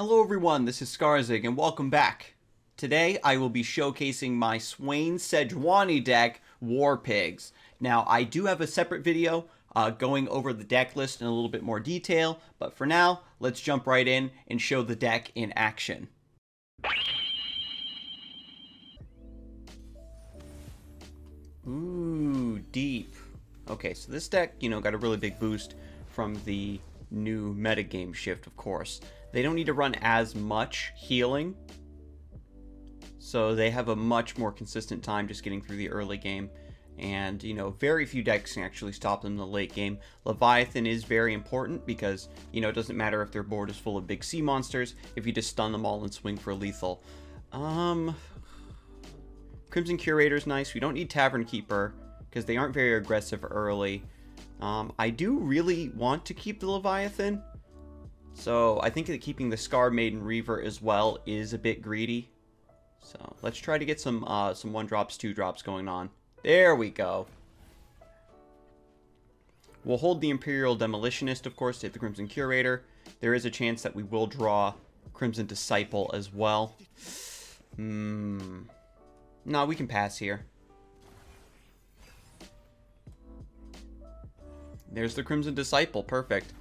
Hello everyone, this is Scarzig and welcome back. Today I will be showcasing my Swain Sejuani deck, War Pigs. Now I do have a separate video going over the deck list in a little bit more detail, but for now, let's jump right in and show the deck in action. Ooh, deep. Okay, so this deck, got a really big boost from the new metagame shift, of course. They don't need to run as much healing, so they have a much more consistent time just getting through the early game. And, very few decks can actually stop them in the late game. Leviathan is very important because, it doesn't matter if their board is full of big sea monsters if you just stun them all and swing for lethal. Crimson Curator's nice. We don't need Tavern Keeper because they aren't very aggressive early. I do really want to keep the Leviathan, so I think that keeping the Scar Maiden Reaver as well is a bit greedy. So let's try to get some 1-drops, 2-drops going on. There we go. We'll hold the Imperial Demolitionist, of course, to hit the Crimson Curator. There is a chance that we will draw Crimson Disciple as well. No, we can pass here. There's the Crimson Disciple, perfect.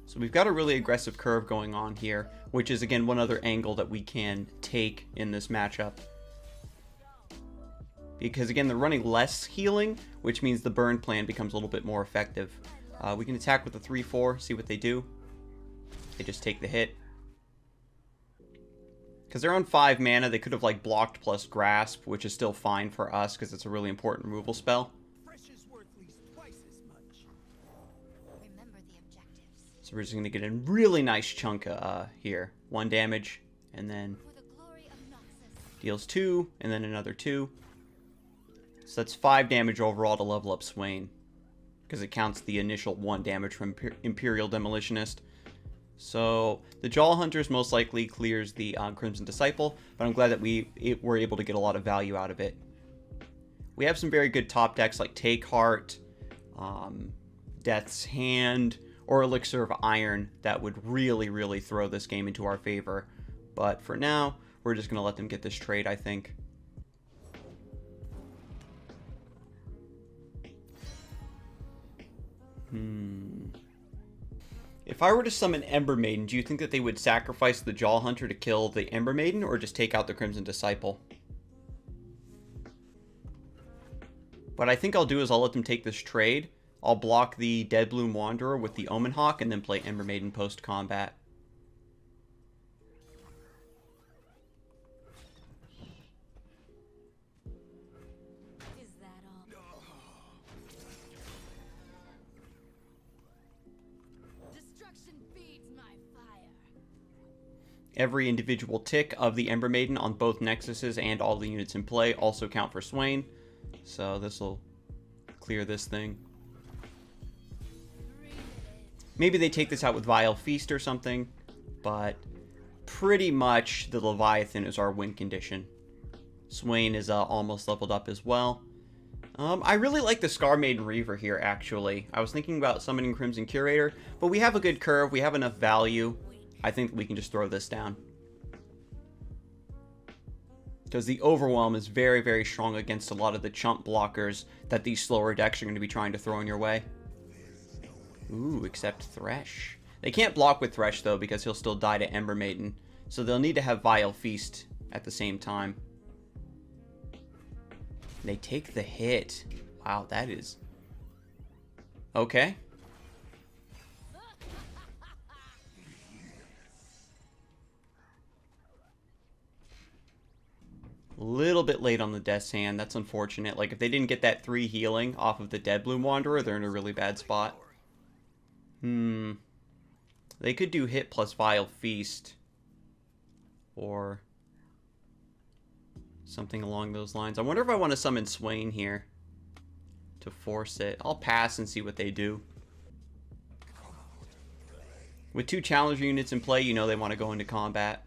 So we've got a really aggressive curve going on here, which is, again, one other angle that we can take in this matchup. Because, again, they're running less healing, which means the burn plan becomes a little bit more effective. We can attack with the 3-4, see what they do. They just take the hit. Because they're on 5 mana, they could have, blocked plus Grasp, which is still fine for us, because it's a really important removal spell. So we're just going to get a really nice chunk here. 1 damage, and then deals 2, and then another 2. So that's 5 damage overall to level up Swain, because it counts the initial 1 damage from Imperial Demolitionist. So the Jaw Hunters most likely clears the Crimson Disciple, but I'm glad that we were able to get a lot of value out of it. We have some very good top decks like Take Heart, Death's Hand, or Elixir of Iron that would really throw this game into our favor. But for now, we're just going to let them get this trade, I think. If I were to summon Ember Maiden, do you think that they would sacrifice the Jaw Hunter to kill the Ember Maiden, or just take out the Crimson Disciple? What I think I'll do is I'll let them take this trade. I'll block the Deadbloom Wanderer with the Omen Hawk and then play Ember Maiden post-combat. Is that all? Destruction feeds my fire. Every individual tick of the Ember Maiden on both Nexuses and all the units in play also count for Swain. So this will clear this thing. Maybe they take this out with Vile Feast or something, but pretty much the Leviathan is our win condition. Swain is almost leveled up as well. I really like the Scar Maiden Reaver here, actually. I was thinking about summoning Crimson Curator, but we have a good curve, we have enough value. I think we can just throw this down. Because the Overwhelm is very strong against a lot of the chump blockers that these slower decks are going to be trying to throw in your way. Ooh, except Thresh. They can't block with Thresh, though, because he'll still die to Ember Maiden. So they'll need to have Vile Feast at the same time. They take the hit. Wow, that is... okay. Little bit late on the Death's Hand. That's unfortunate. If they didn't get that 3 healing off of the Deadbloom Wanderer, they're in a really bad spot. They could do hit plus Vile Feast. Or something along those lines. I wonder if I want to summon Swain here to force it. I'll pass and see what they do. With 2 Challenger units in play, they want to go into combat.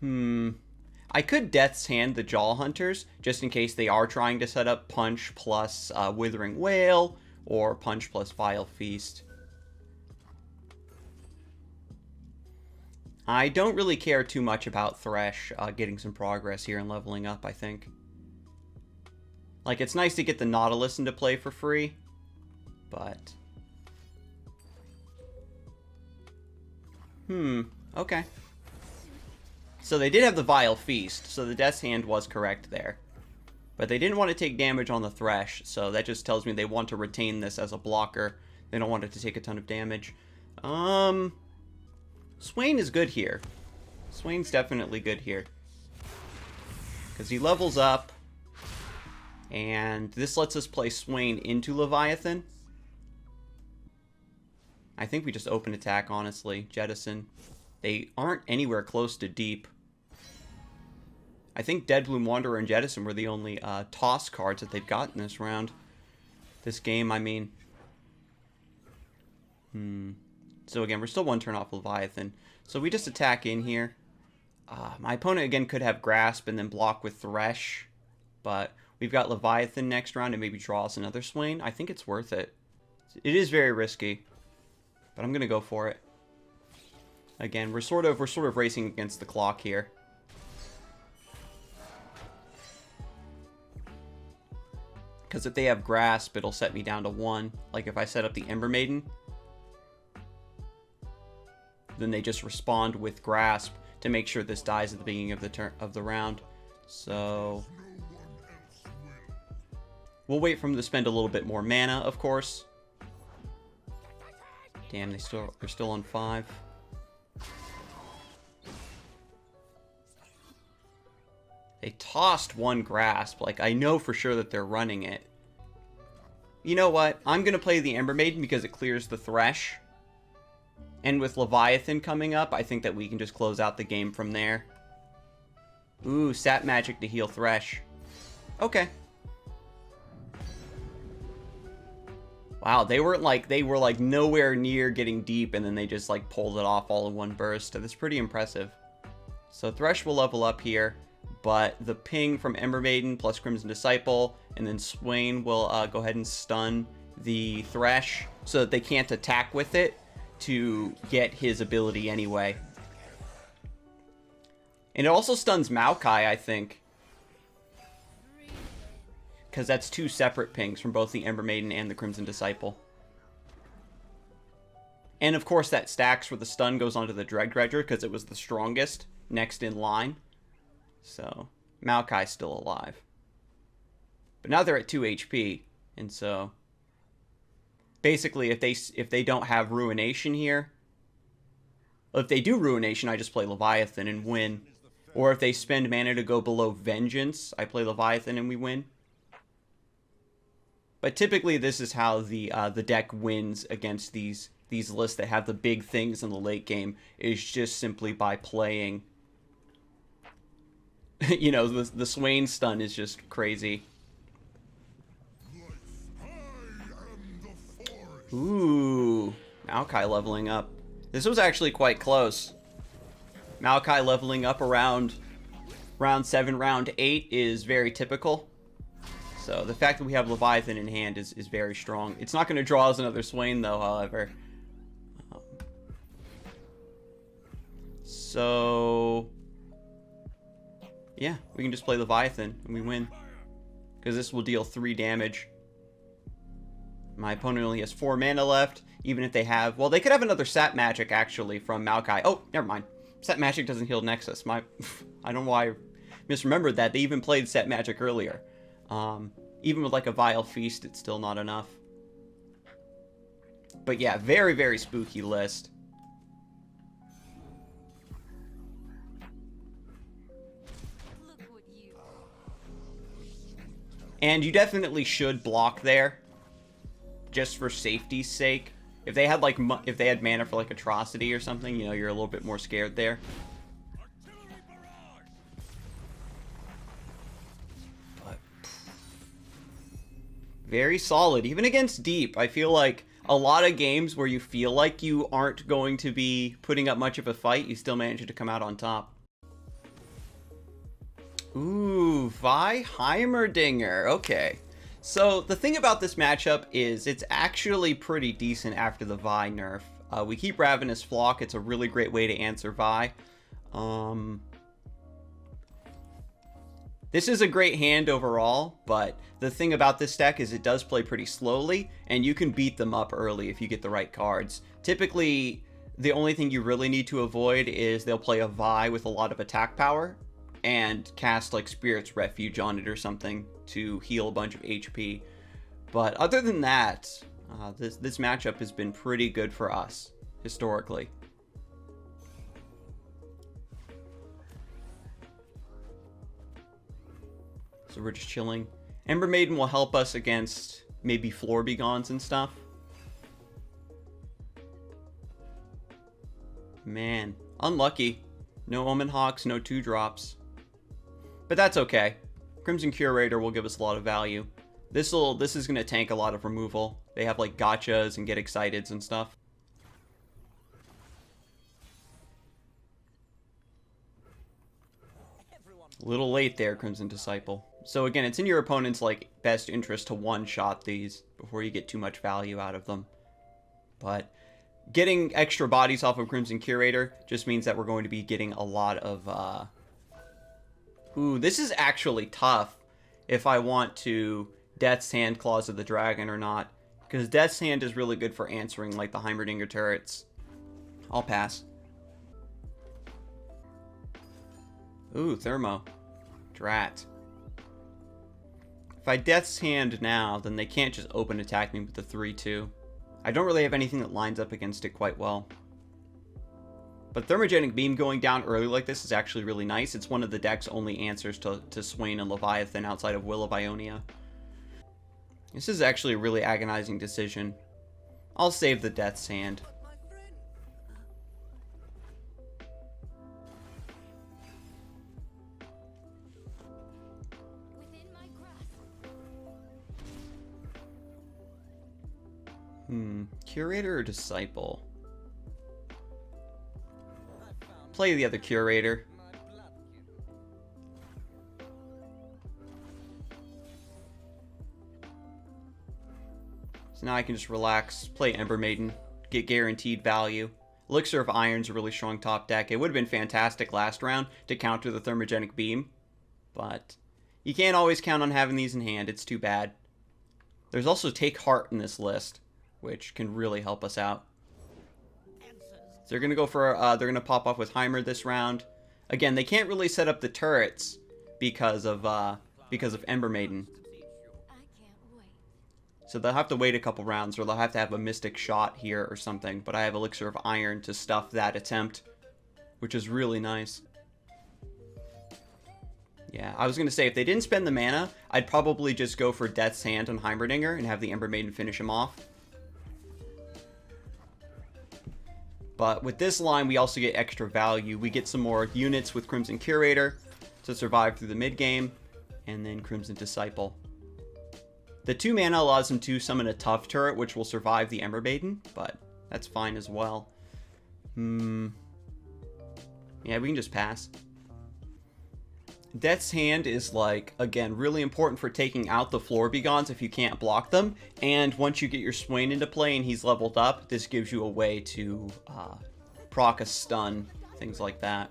I could Death's Hand the Jaw Hunters, just in case they are trying to set up Punch plus Withering Wail, or Punch plus Vile Feast. I don't really care too much about Thresh getting some progress here and leveling up, I think. Like, it's nice to get the Nautilus into play for free, but... okay. So they did have the Vile Feast, so the Death's Hand was correct there. But they didn't want to take damage on the Thresh, so that just tells me they want to retain this as a blocker. They don't want it to take a ton of damage. Swain is good here. Swain's definitely good here. Because he levels up, and this lets us play Swain into Leviathan. I think we just open attack, honestly. Jettison. They aren't anywhere close to deep. I think Deadbloom Wanderer and Jettison were the only toss cards that they've got in this round. This game, I mean. So again, we're still one turn off Leviathan. So we just attack in here. My opponent, again, could have Grasp and then block with Thresh. But we've got Leviathan next round and maybe draw us another Swain. I think it's worth it. It is very risky. But I'm going to go for it. Again, we're sort of racing against the clock here. Because if they have Grasp, it'll set me down to 1. Like if I set up the Ember Maiden, then they just respond with Grasp to make sure this dies at the beginning of the round. So we'll wait for them to spend a little bit more mana, of course. Damn, they're still on 5. They tossed 1 Grasp. Like, I know for sure that they're running it. You know what? I'm going to play the Ember Maiden because it clears the Thresh. And with Leviathan coming up, I think that we can just close out the game from there. Ooh, Sap Magic to heal Thresh. Okay. Wow, they were like nowhere near getting deep, and then they just like pulled it off all in one burst. That's pretty impressive. So Thresh will level up here, but the ping from Ember Maiden plus Crimson Disciple, and then Swain will go ahead and stun the Thresh so that they can't attack with it to get his ability anyway. And it also stuns Maokai, I think, because that's 2 separate pings from both the Ember Maiden and the Crimson Disciple. And of course that stacks where the stun goes onto the Dread Dredger because it was the strongest next in line. So Maokai's still alive. But now they're at 2 HP, and so basically if they don't have Ruination here, if they do Ruination, I just play Leviathan and win. Or if they spend mana to go below Vengeance, I play Leviathan and we win. But typically this is how the deck wins against these lists that have the big things in the late game, is just simply by playing. You know, the Swain stun is just crazy. Ooh, Maokai leveling up. This was actually quite close. Maokai leveling up around round 7, round 8 is very typical. So the fact that we have Leviathan in hand is very strong. It's not going to draw us another Swain, though, however. So yeah, we can just play Leviathan and we win. Because this will deal 3 damage. My opponent only has 4 mana left. Even if they have... Well, they could have another Sap Magic, actually, from Maokai. Oh, never mind. Sap Magic doesn't heal Nexus. I don't know why I misremembered that. They even played Sap Magic earlier. Even with, like, a Vile Feast, it's still not enough. But yeah, very, very spooky list. And you definitely should block there, just for safety's sake. If they had like mana for like Atrocity or something, you know, you're a little bit more scared there. But very solid, even against deep. I feel like a lot of games where you feel like you aren't going to be putting up much of a fight, you still manage to come out on top. Ooh, Vi Heimerdinger. Okay. So the thing about this matchup is it's actually pretty decent after the Vi nerf. We keep Ravenous Flock. It's a really great way to answer Vi. This is a great hand overall, but the thing about this deck is it does play pretty slowly, and you can beat them up early if you get the right cards. Typically, the only thing you really need to avoid is they'll play a Vi with a lot of attack power and cast like Spirit's Refuge on it or something to heal a bunch of HP. But other than that, this matchup has been pretty good for us, historically. So we're just chilling. Ember Maiden will help us against maybe Floor Begons and stuff. Man, unlucky. No Omen Hawks, no 2-drops. But that's okay. Crimson Curator will give us a lot of value. This is going to tank a lot of removal. They have like gotchas and get exciteds and stuff. A little late there, Crimson Disciple. So again, it's in your opponent's like best interest to one-shot these before you get too much value out of them. But getting extra bodies off of Crimson Curator just means that we're going to be getting a lot of... Ooh, this is actually tough if I want to Death's Hand Claws of the Dragon or not. Because Death's Hand is really good for answering like the Heimerdinger turrets. I'll pass. Ooh, Thermo. Drat. If I Death's Hand now, then they can't just open attack me with the 3-2. I don't really have anything that lines up against it quite well. But Thermogenic Beam going down early like this is actually really nice. It's one of the deck's only answers to Swain and Leviathan outside of Will of Ionia. This is actually a really agonizing decision. I'll save the Death's Hand. Curator or Disciple? Play the other Curator. So now I can just relax, play Ember Maiden, get guaranteed value. Elixir of Iron's a really strong top deck. It would have been fantastic last round to counter the Thermogenic Beam, but you can't always count on having these in hand. It's too bad. There's also Take Heart in this list, which can really help us out. So they're gonna go for they're gonna pop off with Heimer this round. Again, they can't really set up the turrets because of Ember Maiden. So they'll have to wait a couple rounds, or they'll have to have a Mystic Shot here or something. But I have Elixir of Iron to stuff that attempt, which is really nice. Yeah, I was gonna say if they didn't spend the mana, I'd probably just go for Death's Hand on Heimerdinger and have the Ember Maiden finish him off. But with this line, we also get extra value. We get some more units with Crimson Curator to survive through the mid game, and then Crimson Disciple. The 2 mana allows him to summon a tough turret, which will survive the Ember Maiden, but that's fine as well. Yeah, we can just pass. Death's Hand is, like, again, really important for taking out the Floor Begons if you can't block them. And once you get your Swain into play and he's leveled up, this gives you a way to proc a stun, things like that.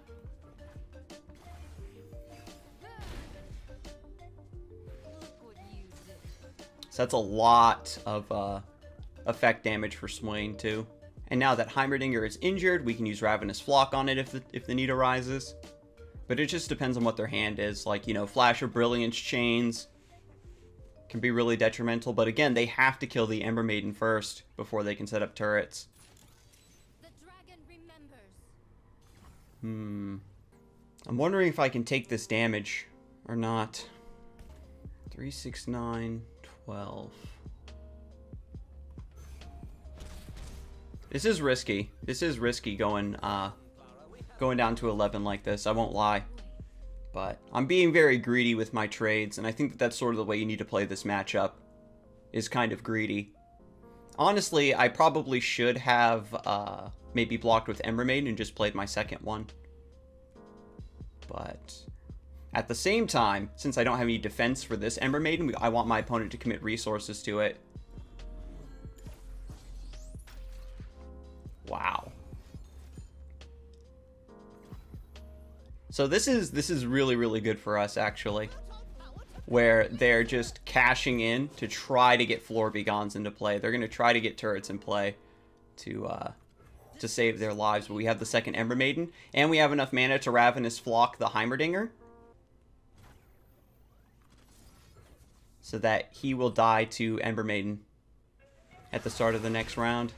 So that's a lot of effect damage for Swain, too. And now that Heimerdinger is injured, we can use Ravenous Flock on it if the need arises. But it just depends on what their hand is. Like, you know, Flash of Brilliance chains can be really detrimental. But again, they have to kill the Ember Maiden first before they can set up turrets. The dragon remembers. I'm wondering if I can take this damage or not. 3, 6, 9, 12. This is risky. This is risky going down to 11 like this, I won't lie. But I'm being very greedy with my trades, and I think that that's sort of the way you need to play this matchup, is kind of greedy. Honestly, I probably should have maybe blocked with Ember Maiden and just played my second one. But at the same time, since I don't have any defense for this Ember Maiden, I want my opponent to commit resources to it. Wow. So this is really, really good for us, actually. Where they're just cashing in to try to get Floor Begons into play. They're going to try to get turrets in play to save their lives. But we have the second Ember Maiden, and we have enough mana to Ravenous Flock the Heimerdinger, so that he will die to Ember Maiden at the start of the next round.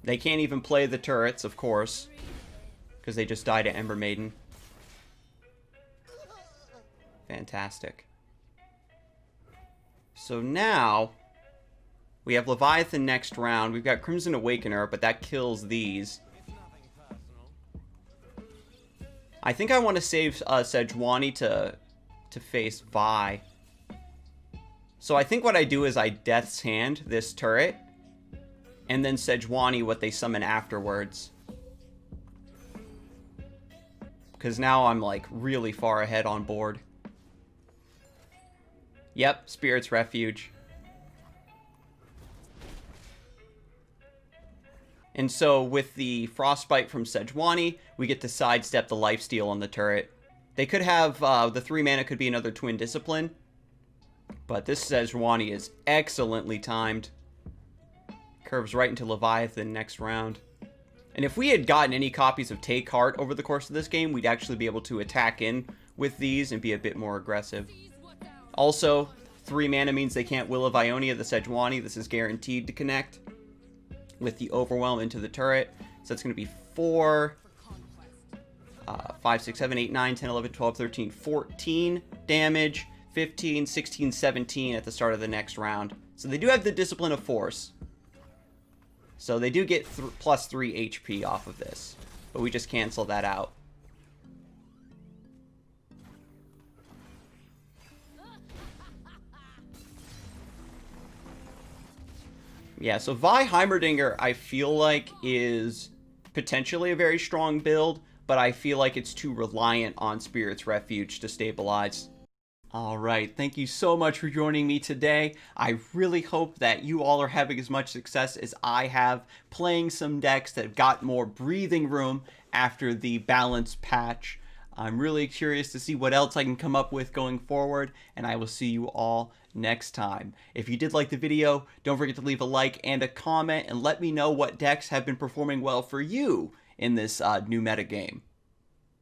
They can't even play the turrets, of course, because they just died to Ember Maiden. Fantastic. So now we have Leviathan next round. We've got Crimson Awakener, but that kills these. I think I want to save Sejuani to face Vi. So I think what I do is I Death's Hand this turret, and then Sejuani what they summon afterwards. Because now I'm like really far ahead on board. Yep, Spirit's Refuge. And so with the Frostbite from Sejuani, we get to sidestep the lifesteal on the turret. They could have, the 3 mana could be another Twin Discipline. But this Sejuani is excellently timed. Curves right into Leviathan next round. And if we had gotten any copies of Take Heart over the course of this game, we'd actually be able to attack in with these and be a bit more aggressive. Also, 3 mana means they can't Will of Ionia the Sejuani. This is guaranteed to connect with the Overwhelm into the turret. So that's going to be 4, 5, 6, 7, 8, 9, 10, 11, 12, 13, 14 damage, 15, 16, 17 at the start of the next round. So they do have the Discipline of Force. So they do get plus 3 HP off of this. But we just cancel that out. Yeah, so Vi Heimerdinger, I feel like, is potentially a very strong build, but I feel like it's too reliant on Spirit's Refuge to stabilize. Alright, thank you so much for joining me today. I really hope that you all are having as much success as I have playing some decks that have got more breathing room after the balance patch. I'm really curious to see what else I can come up with going forward, and I will see you all next time. If you did like the video, don't forget to leave a like and a comment, and let me know what decks have been performing well for you in this new meta game.